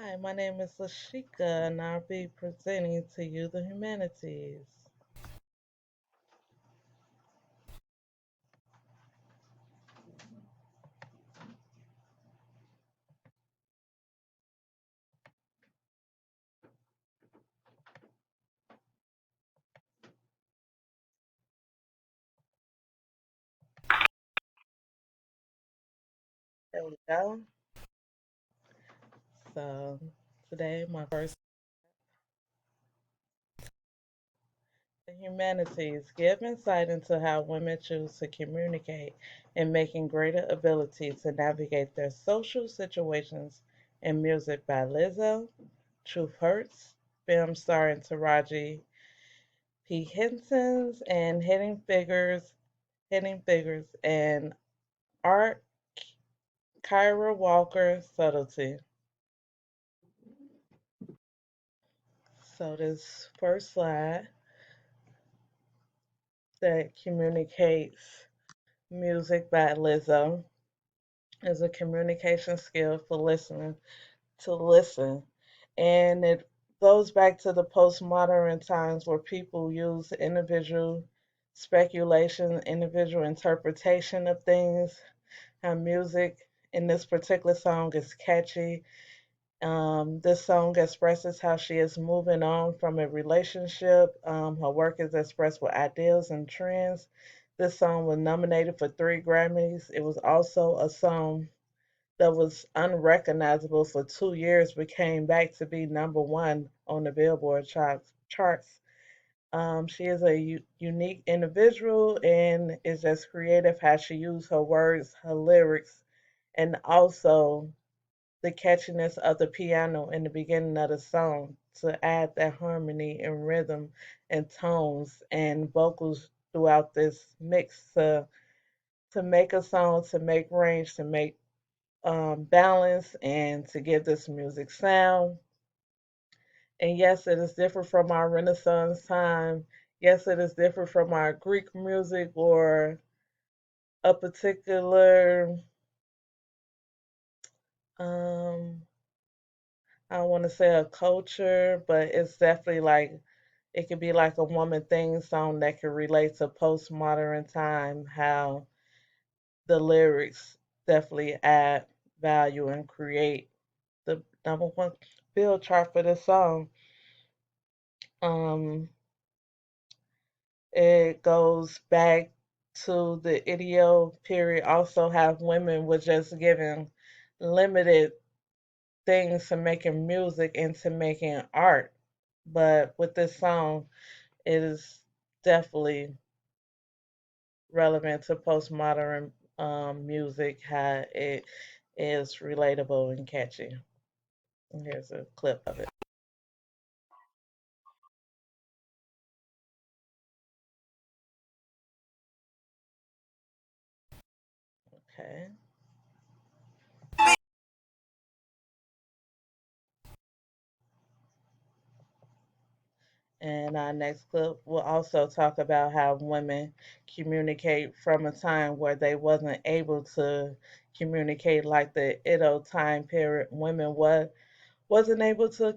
Hi, my name is Lashika, and I'll be presenting to you the Humanities. There we go. So, today, my first the Humanities give insight into how women choose to communicate and making greater ability to navigate their social situations in music by Lizzo, Truth Hurts, film starring Taraji P. Henson's and Hitting Figures, and Art Kyra Walker Subtlety. So this first slide that communicates music by Lizzo is a communication skill for listening to listen. And it goes back to the postmodern times where people use individual speculation, individual interpretation of things. How music in this particular song is catchy. This song expresses how she is moving on from a relationship. Her work is expressed with ideals and trends. This song was nominated for 3 Grammys. It was also a song that was unrecognizable for 2 years, but came back to be #1 on the Billboard charts. She is a unique individual and is as creative how she used her words, her lyrics, and also the catchiness of the piano in the beginning of the song to add that harmony and rhythm and tones and vocals throughout this mix to make a song, to make range, to make balance, and to give this music sound. And yes, it is different from our Renaissance time. Yes, it is different from our Greek music or a particular um, I don't want to say a culture, but it's definitely like it could be like a woman thing song that could relate to postmodern time, how the lyrics definitely add value and create the #1 bill chart for the song. Um, it goes back to the idio period. Also, have women were just given limited things to making music and to making art. But with this song, it is definitely relevant to postmodern music, how it is relatable and catchy. And here's a clip of it. Okay. And our next clip will also talk about how women communicate from a time where they wasn't able to communicate, like the Edo time period. Women wasn't able to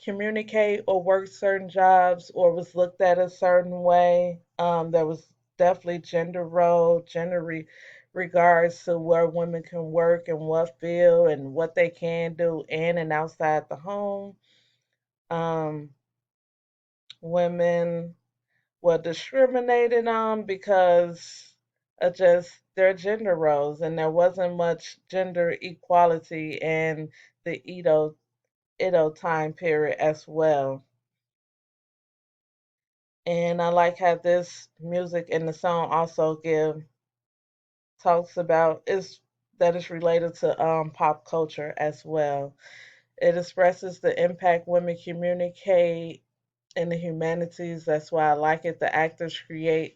communicate or work certain jobs or was looked at a certain way. There was definitely gender role, regards to where women can work and what field and what they can do in and outside the home. Um, Women were discriminated on because of just their gender roles, and there wasn't much gender equality in the Edo time period as well. And I like how this music in the song also give talks about is that it's related to pop culture as well. It expresses the impact women communicate in the humanities. That's why I like it. The actors created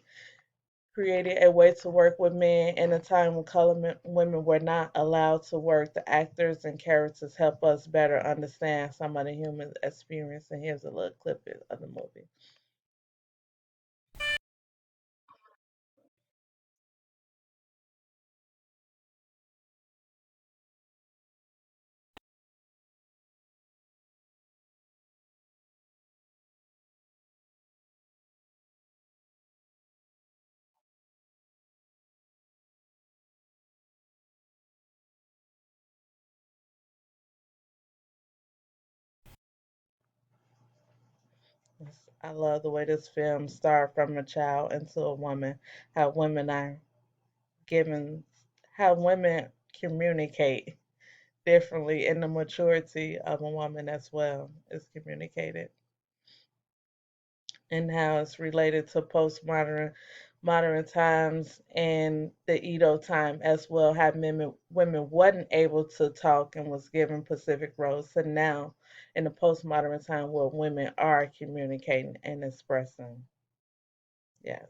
a way to work with men in a time when colored women were not allowed to work. The actors and characters help us better understand some of the human experience. And here's a little clip of the movie. I love the way this film started from a child into a woman, how women are given, how women communicate differently, and the maturity of a woman as well is communicated, and how it's related to postmodern modern times and the Edo time as well. How women wasn't able to talk and was given specific roles. So now in the postmodern time where women are communicating and expressing. Yes.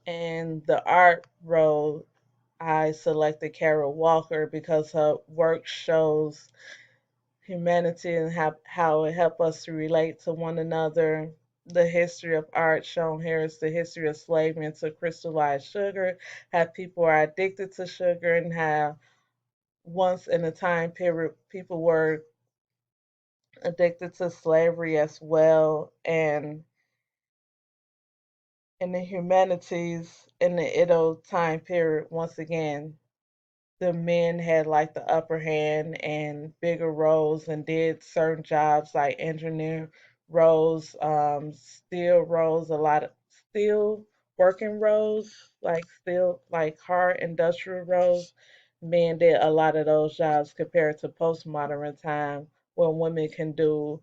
And the art role, I selected Carol Walker because her work shows humanity and how it helps us to relate to one another. The history of art shown here is the history of slavery into crystallized sugar, how people are addicted to sugar, and how once in a time period people were addicted to slavery as well. And in the humanities, in the Edo time period, once again, the men had like the upper hand and bigger roles and did certain jobs like engineer roles, steel roles, a lot of steel working roles, like steel, like hard industrial roles. Men did a lot of those jobs compared to postmodern time where women can do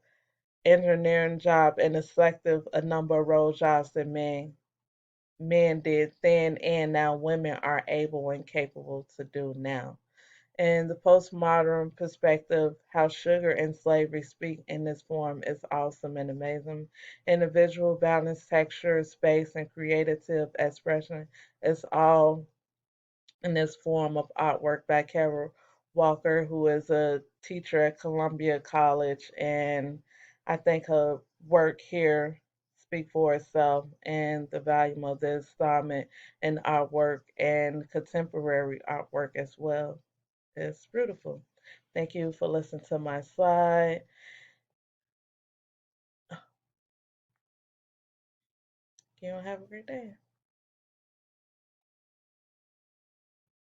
engineering job and a selective a number of role jobs that men did then and now women are able and capable to do now. And the postmodern perspective, how sugar and slavery speak in this form is awesome and amazing. Individual balance, texture, space, and creative expression is all in this form of artwork by Carol Walker, who is a teacher at Columbia College. And I think her work here speak for itself and the volume of the installment in artwork and contemporary artwork as well. It's beautiful. Thank you for listening to my slide. You have a great day.